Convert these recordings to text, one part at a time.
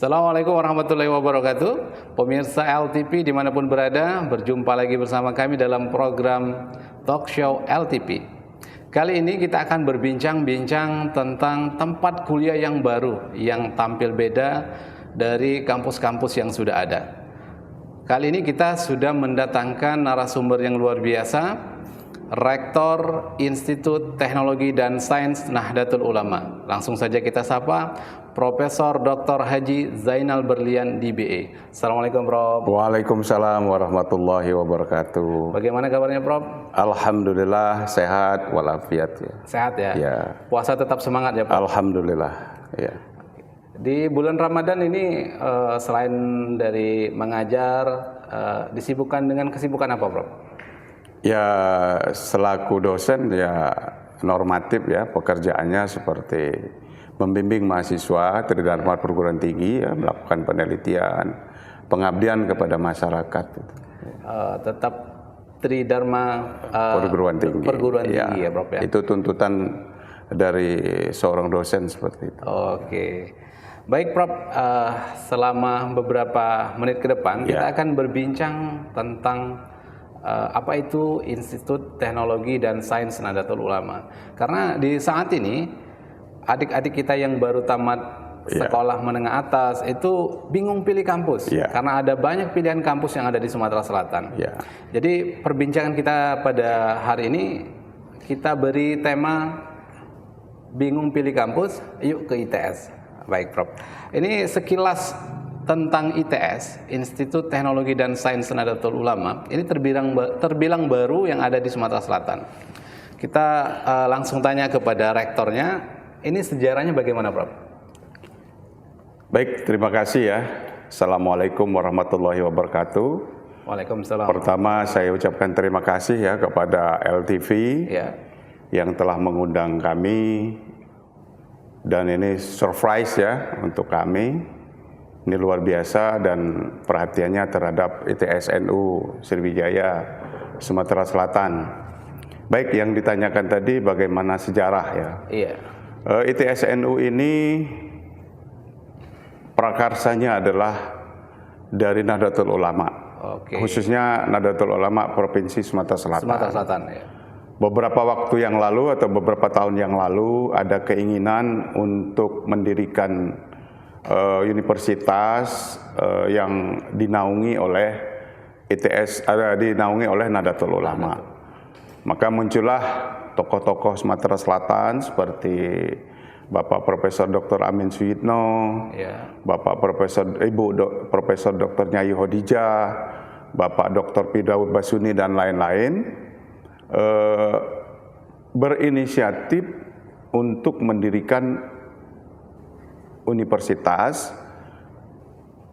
Assalamualaikum warahmatullahi wabarakatuh. Pemirsa LTP dimanapun berada, berjumpa lagi bersama kami dalam program Talk Show LTP. Kali ini kita akan berbincang-bincang tentang tempat kuliah yang baru, yang tampil beda dari kampus-kampus yang sudah ada. Kali ini kita sudah mendatangkan narasumber yang luar biasa, Rektor Institut Teknologi dan Sains Nahdlatul Ulama. Langsung saja kita sapa Profesor Dr. Haji Zainal Berlian DBE. Assalamualaikum Prof. Waalaikumsalam warahmatullahi wabarakatuh. Bagaimana kabarnya Prof? Alhamdulillah sehat walafiat ya. Sehat ya? Ya. Puasa tetap semangat ya Prof? Alhamdulillah ya. Di bulan Ramadan ini selain dari mengajar, disibukkan dengan kesibukan apa Prof? Ya, selaku dosen ya normatif ya, pekerjaannya seperti membimbing mahasiswa tridharma perguruan tinggi ya, melakukan penelitian, pengabdian kepada masyarakat. Tetap tridharma perguruan tinggi. Ya Prof ya. Itu tuntutan dari seorang dosen seperti itu. Oke. Baik Prof, selama beberapa menit ke depan kita akan berbincang tentang apa itu Institut Teknologi dan Sains Nahdlatul Ulama. Karena di saat ini adik-adik kita yang baru tamat sekolah menengah atas itu bingung pilih kampus karena ada banyak pilihan kampus yang ada di Sumatera Selatan. Jadi perbincangan kita pada hari ini kita beri tema bingung pilih kampus, yuk ke ITS. Baik Prof. Ini sekilas tentang ITS, Institut Teknologi dan Sains Nahdlatul Ulama. Ini terbilang baru yang ada di Sumatera Selatan. Kita langsung tanya kepada rektornya, ini sejarahnya bagaimana Prof? Baik, terima kasih ya. Assalamualaikum warahmatullahi wabarakatuh. Waalaikumsalam. Pertama saya ucapkan terima kasih ya kepada LTV yang telah mengundang kami, dan ini surprise ya untuk kami. Ini luar biasa dan perhatiannya terhadap ITSNU Sriwijaya Sumatera Selatan. Baik, yang ditanyakan tadi bagaimana sejarah ya. ITSNU ini prakarsanya adalah dari Nahdlatul Ulama. Khususnya Nahdlatul Ulama Provinsi Sumatera Selatan. Sumatera Selatan ya. Beberapa waktu yang lalu atau beberapa tahun yang lalu ada keinginan untuk mendirikan universitas yang dinaungi oleh ITS, dinaungi oleh Nahdlatul Ulama. Maka muncullah tokoh-tokoh Sumatera Selatan seperti Bapak Profesor Dr. Amin Suyitno, Bapak Profesor Dr. Nyai Hodijah, Bapak Dr. Firdaus Basuni dan lain-lain berinisiatif untuk mendirikan universitas,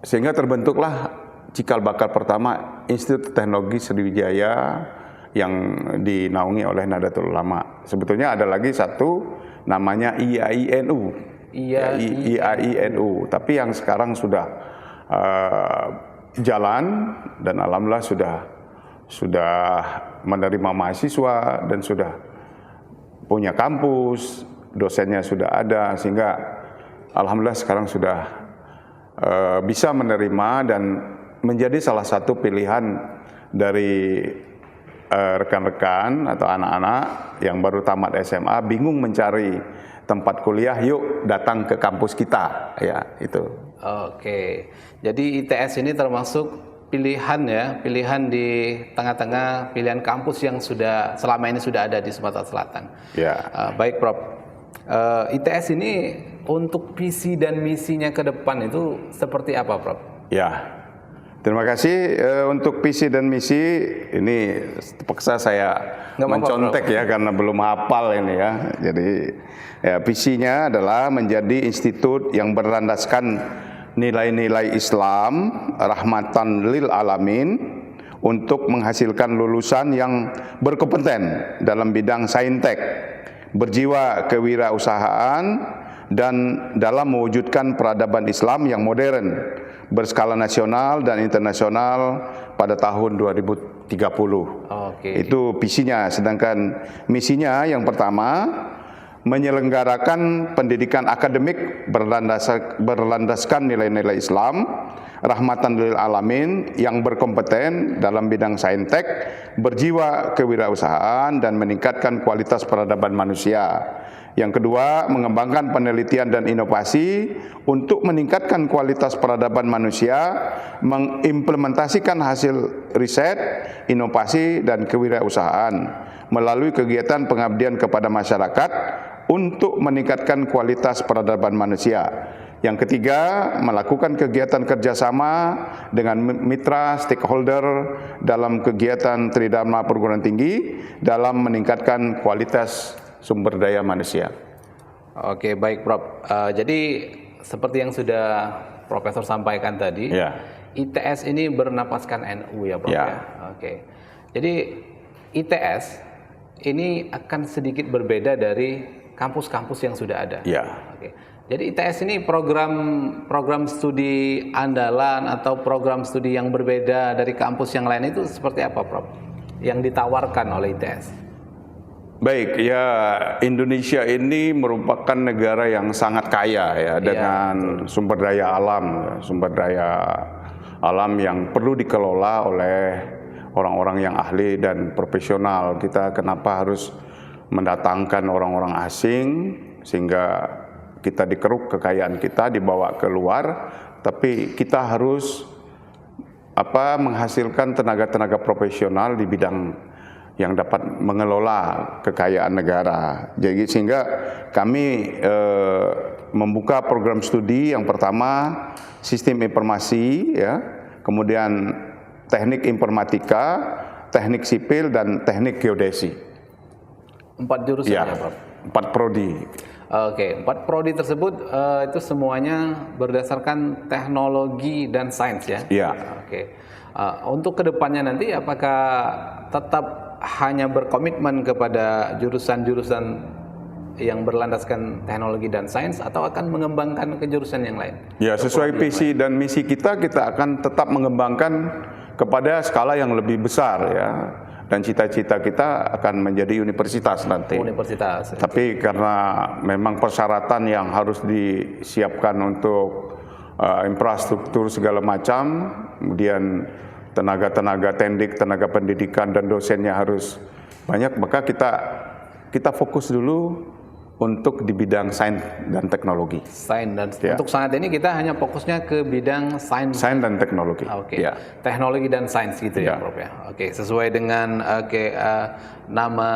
sehingga terbentuklah cikal bakal pertama Institut Teknologi Sriwijaya yang dinaungi oleh Nahdlatul Ulama. Sebetulnya ada lagi satu namanya IAINU, IAINU, tapi yang sekarang sudah jalan dan alhamdulillah sudah menerima mahasiswa dan sudah punya kampus, dosennya sudah ada, sehingga alhamdulillah sekarang sudah bisa menerima dan menjadi salah satu pilihan dari rekan-rekan atau anak-anak yang baru tamat SMA bingung mencari tempat kuliah, yuk datang ke kampus kita ya itu. Oke, jadi ITS ini termasuk pilihan ya, pilihan di tengah-tengah pilihan kampus yang sudah selama ini sudah ada di Sumatera Selatan. Baik Prof, ITS ini untuk visi dan misinya ke depan itu seperti apa Prof? Terima kasih. Untuk visi dan misi ini terpaksa saya mencontek ya karena belum hafal ini ya. Jadi visinya adalah menjadi institut yang berlandaskan nilai-nilai Islam, rahmatan lil alamin, untuk menghasilkan lulusan yang berkompeten dalam bidang saintek, berjiwa kewirausahaan, dan dalam mewujudkan peradaban Islam yang modern, berskala nasional dan internasional pada tahun 2030. Itu visinya. Sedangkan misinya yang pertama, menyelenggarakan pendidikan akademik berlandaskan nilai-nilai Islam, rahmatan lil alamin, yang berkompeten dalam bidang saintek, berjiwa kewirausahaan, dan meningkatkan kualitas peradaban manusia. Yang kedua, mengembangkan penelitian dan inovasi untuk meningkatkan kualitas peradaban manusia, mengimplementasikan hasil riset, inovasi, dan kewirausahaan melalui kegiatan pengabdian kepada masyarakat untuk meningkatkan kualitas peradaban manusia. Yang ketiga, melakukan kegiatan kerjasama dengan mitra stakeholder dalam kegiatan tridharma perguruan tinggi dalam meningkatkan kualitas sumber daya manusia. Oke, baik Prof. Jadi seperti yang sudah Profesor sampaikan tadi, ITS ini bernapaskan NU ya Prof. Oke. Jadi ITS ini akan sedikit berbeda dari kampus-kampus yang sudah ada. Oke. Jadi ITS ini program studi andalan atau program studi yang berbeda dari kampus yang lain itu seperti apa Prof? Yang ditawarkan oleh ITS? Baik, ya, Indonesia ini merupakan negara yang sangat kaya ya dengan sumber daya alam yang perlu dikelola oleh orang-orang yang ahli dan profesional. Kita kenapa harus mendatangkan orang-orang asing sehingga kita dikeruk kekayaan kita dibawa keluar, tapi kita harus menghasilkan tenaga-tenaga profesional di bidang yang dapat mengelola kekayaan negara. Jadi sehingga kami membuka program studi yang pertama sistem informasi, ya, kemudian teknik informatika, teknik sipil, dan teknik geodesi. 4 jurusan ya Prof? 4 prodi. Oke, 4 prodi tersebut itu semuanya berdasarkan teknologi dan sains ya? Iya. Oke. Untuk kedepannya nanti apakah tetap hanya berkomitmen kepada jurusan-jurusan yang berlandaskan teknologi dan sains atau akan mengembangkan ke jurusan yang lain? Ya, sesuai visi dan misi kita akan tetap mengembangkan kepada skala yang lebih besar ya. Dan cita-cita kita akan menjadi universitas nanti. Universitas. Tapi karena memang persyaratan yang harus disiapkan untuk infrastruktur segala macam, kemudian tenaga-tenaga teknik, tenaga pendidikan, dan dosennya harus banyak, maka kita fokus dulu untuk di bidang sains dan teknologi. Sains dan untuk saat ini kita hanya fokusnya ke bidang sains dan teknologi. Teknologi dan sains gitu ya Prof ya. Oke, sesuai dengan nama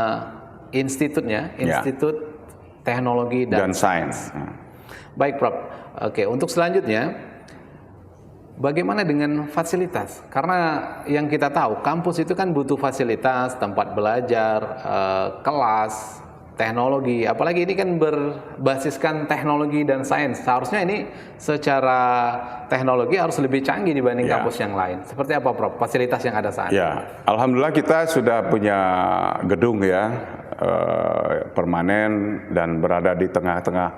institutnya, Institut Teknologi dan Sains. Baik Prof. Oke, untuk selanjutnya bagaimana dengan fasilitas? Karena yang kita tahu kampus itu kan butuh fasilitas, tempat belajar, kelas, teknologi, apalagi ini kan berbasiskan teknologi dan sains. Seharusnya ini secara teknologi harus lebih canggih dibanding kampus yang lain. Seperti apa Prof fasilitas yang ada saat ini? Alhamdulillah kita sudah punya gedung ya, permanen dan berada di tengah-tengah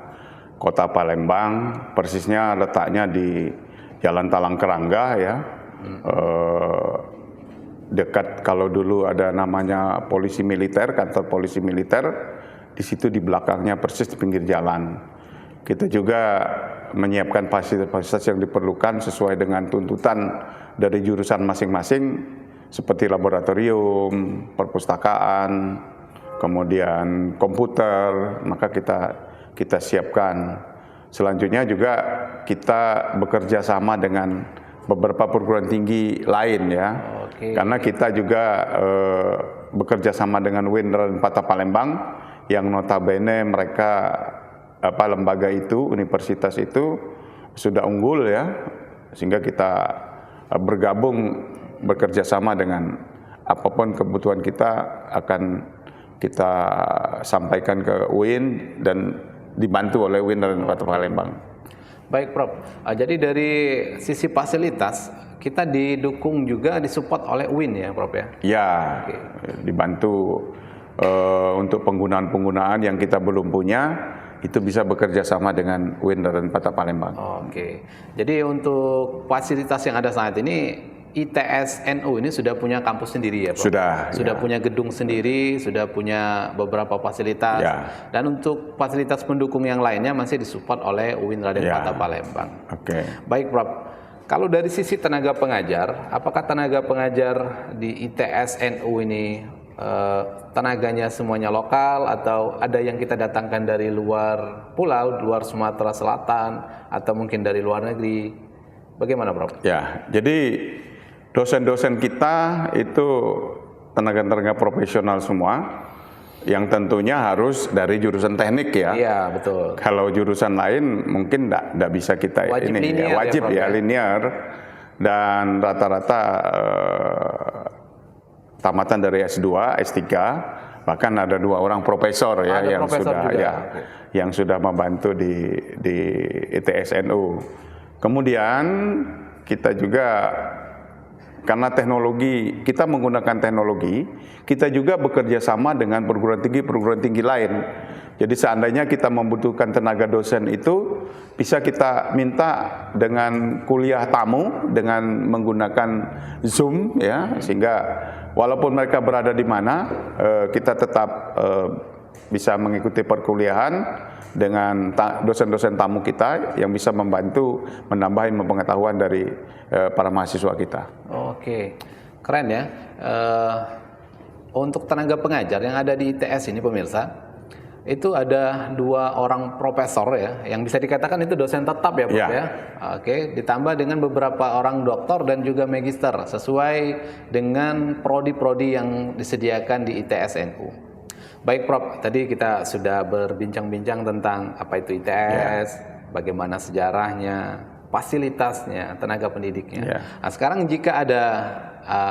kota Palembang. Persisnya letaknya di Jalan Talang Kerangga ya. Dekat, kalau dulu ada namanya polisi militer, kantor polisi militer, di situ di belakangnya persis di pinggir jalan. Kita juga menyiapkan fasilitas-fasilitas yang diperlukan sesuai dengan tuntutan dari jurusan masing-masing, seperti laboratorium, perpustakaan, kemudian komputer, maka kita siapkan. Selanjutnya juga kita bekerja sama dengan beberapa perguruan tinggi lain ya, karena kita juga bekerja sama dengan UIN dan Pata Palembang yang notabene mereka lembaga itu, universitas itu sudah unggul ya, sehingga kita bergabung bekerja sama dengan apapun kebutuhan kita akan kita sampaikan ke UIN dan dibantu oleh UIN dan Pata Palembang. Baik Prof, jadi dari sisi fasilitas kita didukung juga disupport oleh UIN ya Prof ya? Ya, dibantu untuk penggunaan yang kita belum punya, itu bisa bekerja sama dengan UIN dan Pata Palembang. Jadi untuk fasilitas yang ada saat ini ITS NU ini sudah punya kampus sendiri ya, Prof? Sudah punya gedung sendiri, sudah punya beberapa fasilitas. Dan untuk fasilitas pendukung yang lainnya masih disupport oleh UIN Raden Patah Palembang. Baik, Prof. Kalau dari sisi tenaga pengajar, apakah tenaga pengajar di ITS NU ini tenaganya semuanya lokal atau ada yang kita datangkan dari luar pulau, luar Sumatera Selatan atau mungkin dari luar negeri? Bagaimana, Prof? Ya, jadi dosen-dosen kita itu tenaga-tenaga profesional semua, yang tentunya harus dari jurusan teknik ya. Iya, betul. Kalau jurusan lain mungkin tidak bisa kita wajib ini linear, wajib ya linear, dan rata-rata tamatan dari S2, S3, bahkan ada 2 orang profesor ya yang sudah membantu di ITS NU. Kemudian kita juga karena teknologi, kita menggunakan teknologi, kita juga bekerja sama dengan perguruan tinggi lain. Jadi seandainya kita membutuhkan tenaga dosen itu, bisa kita minta dengan kuliah tamu, dengan menggunakan Zoom ya, sehingga walaupun mereka berada di mana, kita tetap bisa mengikuti perkuliahan dengan dosen-dosen tamu kita yang bisa membantu menambah ilmu pengetahuan dari para mahasiswa kita. Oke, keren ya. Untuk tenaga pengajar yang ada di ITS ini, pemirsa, itu ada 2 orang profesor ya, yang bisa dikatakan itu dosen tetap ya, Prof ya. Oke, ditambah dengan beberapa orang doktor dan juga magister sesuai dengan prodi-prodi yang disediakan di ITS NU. Baik, Prof, tadi kita sudah berbincang-bincang tentang apa itu ITS, bagaimana sejarahnya, fasilitasnya, tenaga pendidiknya. Nah, sekarang jika ada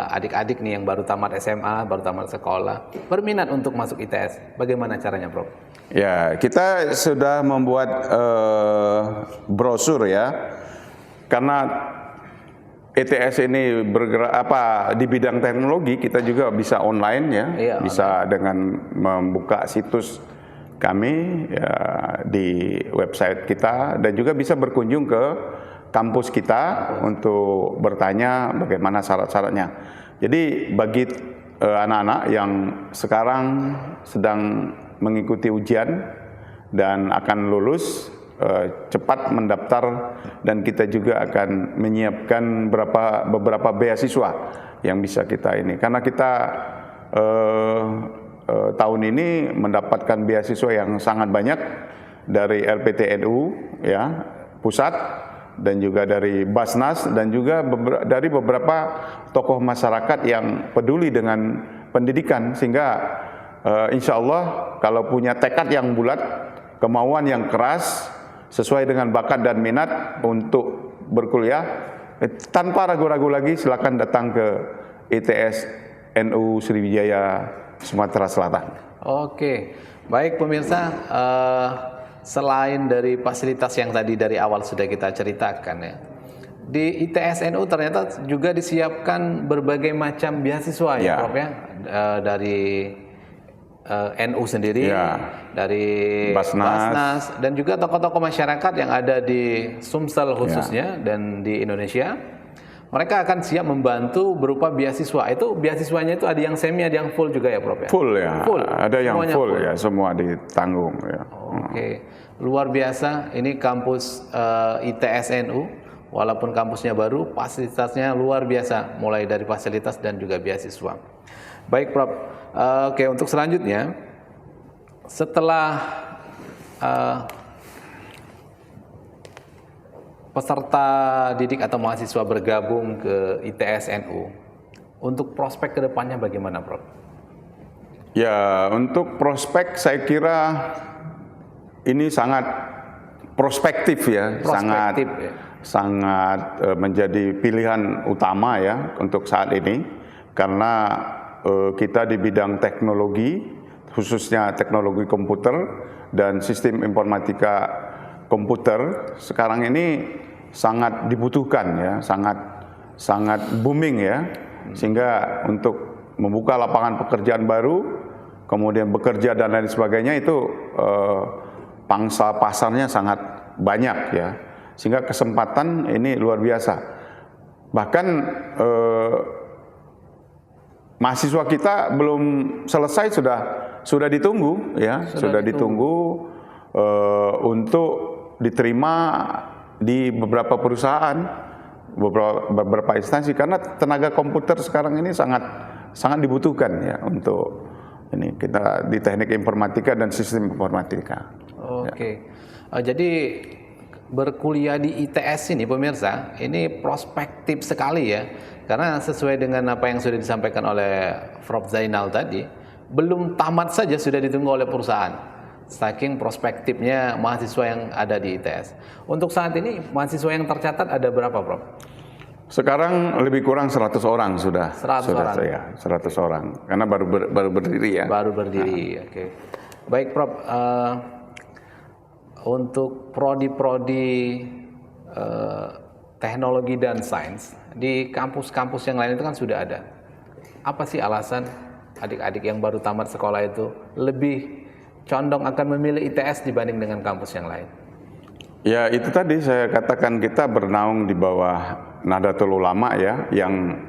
adik-adik nih yang baru tamat SMA, baru tamat sekolah, berminat untuk masuk ITS, bagaimana caranya, Prof? Ya, kita sudah membuat brosur ya, karena ITS ini bergerak di bidang teknologi, kita juga bisa online ya, bisa dengan membuka situs kami ya, di website kita, dan juga bisa berkunjung ke kampus kita untuk bertanya bagaimana syarat-syaratnya. Jadi bagi anak-anak yang sekarang sedang mengikuti ujian dan akan lulus, cepat mendaftar, dan kita juga akan menyiapkan beberapa beasiswa yang bisa kita ini, karena kita tahun ini mendapatkan beasiswa yang sangat banyak dari LPTNU ya pusat, dan juga dari Basnas, dan juga dari beberapa tokoh masyarakat yang peduli dengan pendidikan, sehingga insya Allah kalau punya tekad yang bulat, kemauan yang keras, sesuai dengan bakat dan minat untuk berkuliah, tanpa ragu-ragu lagi silakan datang ke ITS NU Sriwijaya Sumatera Selatan. Oke, baik pemirsa, selain dari fasilitas yang tadi dari awal sudah kita ceritakan ya, di ITS NU ternyata juga disiapkan berbagai macam beasiswa ya, Prof ya, dari NU sendiri, dari Basnas, dan juga tokoh-tokoh masyarakat yang ada di Sumsel khususnya dan di Indonesia. Mereka akan siap membantu berupa beasiswa. Itu beasiswanya itu ada yang semi, ada yang full juga ya, Prof ya? Full ya, ada yang full ya, semua ditanggung ya. Oke, luar biasa. Ini kampus ITS NU, walaupun kampusnya baru, fasilitasnya luar biasa, mulai dari fasilitas dan juga beasiswa. Baik, Prof. Oke, untuk selanjutnya, setelah peserta didik atau mahasiswa bergabung ke ITS NU, untuk prospek kedepannya bagaimana, Prof? Ya, untuk prospek saya kira ini sangat prospektif ya, sangat menjadi pilihan utama ya untuk saat ini, karena kita di bidang teknologi, khususnya teknologi komputer dan sistem informatika komputer sekarang ini sangat dibutuhkan ya, sangat booming ya, sehingga untuk membuka lapangan pekerjaan baru, kemudian bekerja dan lain sebagainya itu pangsa pasarnya sangat banyak ya, sehingga kesempatan ini luar biasa. Bahkan mahasiswa kita belum selesai sudah ditunggu ya, sudah ditunggu untuk diterima di beberapa perusahaan, beberapa instansi, karena tenaga komputer sekarang ini sangat dibutuhkan ya untuk ini kita di teknik informatika dan sistem informatika. Oke. Jadi berkuliah di ITS ini pemirsa, ini prospektif sekali ya. Karena sesuai dengan apa yang sudah disampaikan oleh Prof. Zainal tadi, belum tamat saja sudah ditunggu oleh perusahaan. Saking prospektifnya mahasiswa yang ada di ITS. Untuk saat ini mahasiswa yang tercatat ada berapa, Prof? Sekarang lebih kurang 100 orang sudah. 100 orang. Ya, 100 orang. Karena baru berdiri ya. Baru berdiri, oke. Baik, Prof. Untuk prodi-prodi teknologi dan sains di kampus-kampus yang lain itu kan sudah ada. Apa sih alasan adik-adik yang baru tamat sekolah itu lebih condong akan memilih ITS dibanding dengan kampus yang lain? Ya, itu tadi saya katakan kita bernaung di bawah Nahdlatul Ulama ya, yang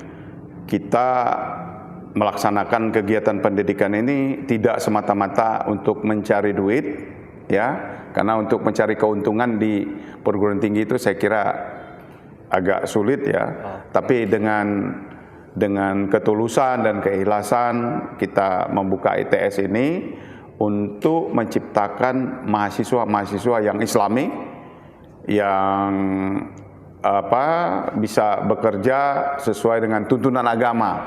kita melaksanakan kegiatan pendidikan ini tidak semata-mata untuk mencari duit ya, karena untuk mencari keuntungan di perguruan tinggi itu saya kira agak sulit ya. Tapi dengan ketulusan dan keikhlasan kita membuka ITS ini untuk menciptakan mahasiswa-mahasiswa yang Islami, yang bisa bekerja sesuai dengan tuntunan agama.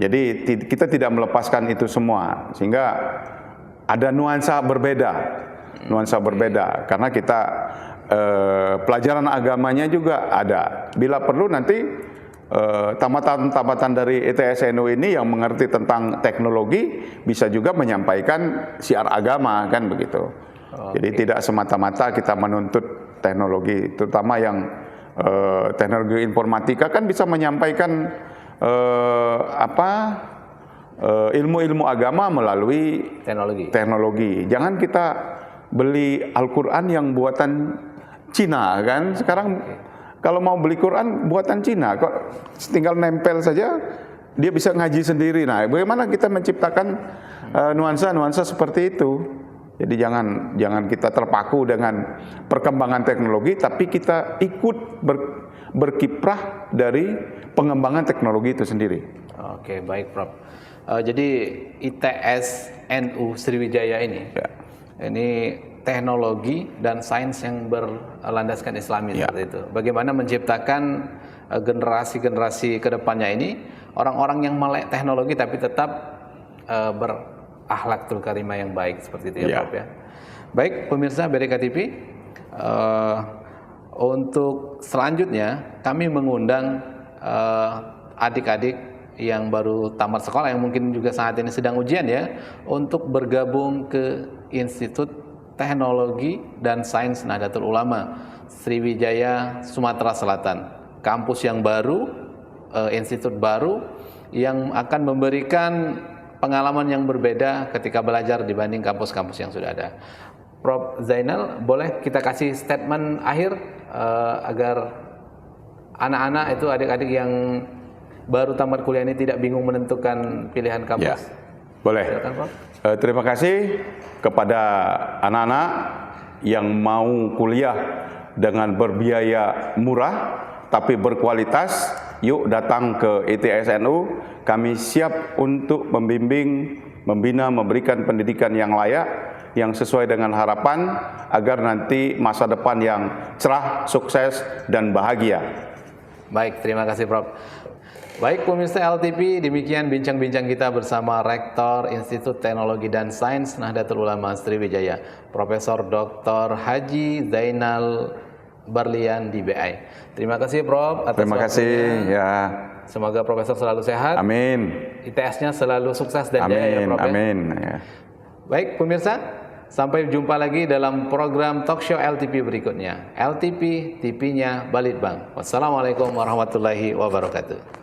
Jadi kita tidak melepaskan itu semua, sehingga ada nuansa berbeda karena kita pelajaran agamanya juga ada. Bila perlu nanti tamatan dari ITS-NU ini yang mengerti tentang teknologi bisa juga menyampaikan syiar agama, kan begitu. Jadi tidak semata-mata kita menuntut teknologi, terutama yang teknologi informatika kan bisa menyampaikan ilmu-ilmu agama melalui teknologi. Jangan kita beli Al-Quran yang buatan Cina kan. Sekarang kalau mau beli Quran buatan Cina, kok tinggal nempel saja dia bisa ngaji sendiri. Nah, bagaimana kita menciptakan nuansa-nuansa seperti itu? Jadi jangan kita terpaku dengan perkembangan teknologi, tapi kita ikut berkiprah dari pengembangan teknologi itu sendiri. Oke, baik, Prof. Jadi ITS NU Sriwijaya ini, ini teknologi dan sains yang berlandaskan Islami seperti itu. Bagaimana menciptakan generasi-generasi kedepannya ini orang-orang yang melek teknologi tapi tetap berakhlakul karimah yang baik seperti itu ya, Prof ya. Baik, pemirsa BDK TV, untuk selanjutnya kami mengundang adik-adik yang baru tamat sekolah yang mungkin juga saat ini sedang ujian ya, untuk bergabung ke Institut Teknologi dan Sains Nahdlatul Ulama Sriwijaya, Sumatera Selatan. Kampus yang baru, institut baru yang akan memberikan pengalaman yang berbeda ketika belajar dibanding kampus-kampus yang sudah ada. Prof. Zainal, boleh kita kasih statement akhir agar anak-anak itu, adik-adik yang baru tamat kuliah ini tidak bingung menentukan pilihan kampus? Ya, boleh. Silakan, Prof. Terima kasih kepada anak-anak yang mau kuliah dengan berbiaya murah tapi berkualitas. Yuk datang ke ITS-NU. Kami siap untuk membimbing, membina, memberikan pendidikan yang layak, yang sesuai dengan harapan agar nanti masa depan yang cerah, sukses, dan bahagia. Baik, terima kasih, Prof. Baik, pemirsa LTV, demikian bincang-bincang kita bersama Rektor Institut Teknologi dan Sains Nahdlatul Ulama Sriwijaya, Profesor Dr. Haji Zainal Barlian DBI. Terima kasih, Prof. Atas terima kasih ya. Semoga Profesor selalu sehat. Amin. ITS-nya selalu sukses dan jaya ya, Prof. Amin. Ya. Baik, pemirsa, sampai jumpa lagi dalam program Talkshow LTV berikutnya. LTV, TV-nya Balitbang. Wassalamualaikum warahmatullahi wabarakatuh.